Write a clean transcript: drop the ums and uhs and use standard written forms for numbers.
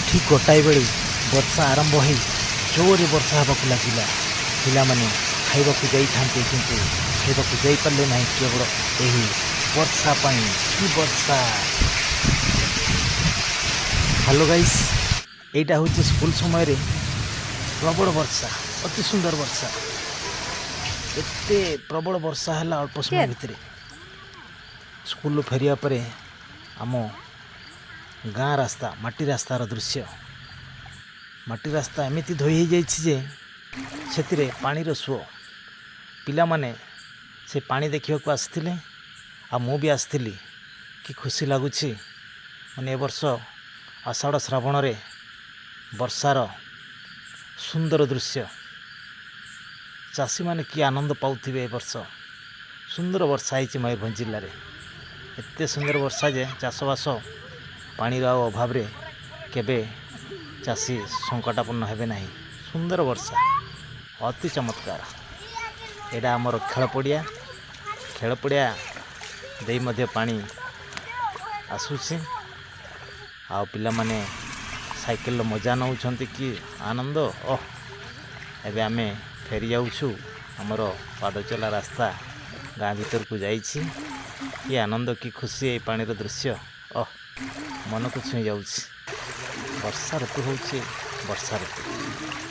ठीक गोटाए बेलू वर्षा आरंभ हो जोरे वर्षा हाँक लगिला पिलामाने खाइबाकू जाइथान्ते किंतु खाइबाकू जाई पारले नाही केवल एही वर्षा पाई कि वर्षा। हेलो गाइस एटा होची स्कूल समय रे प्रबल वर्षा अति सुंदर वर्षा एते प्रबल वर्षा है अल्प समय भितर स्कूल फेरिया परे आम गाँ रास्ता माटी रास्तार दृश्य माटी रास्ता एमती धोई हो जाए से पानीर सुओ पिला माने से पानी देखा आसते आ मु भी आसती कि खुशी लगुच मैंने ए वर्ष आषाढ़ श्रावण रे वर्षार सुंदर दृश्य चाषी माने कि आनंद पाउथिबे। ए वर्ष सुंदर वर्षा है मयूरभंज जिले में एत सुंदर वर्षा जे चाषबास पानीर अभाव रे केबे चाषी संकटापन्न हेबे नहीं। सुंदर वर्षा अति चमत्कार एटा आमर खेल पड़िया दे मध्य पानी आसुछि आ पिला माने साइकेल मजा नौछंती कि आनंद ओह एबे आमे फेरी जाऊछु आमर पाद चला रास्ता गाँ भीतर को जाइछि कि आनंद कि खुशी ए पानीर दृश्य ओह मन को छुई जाउछि। वर्षा ऋतु होछि वर्षा ऋतु।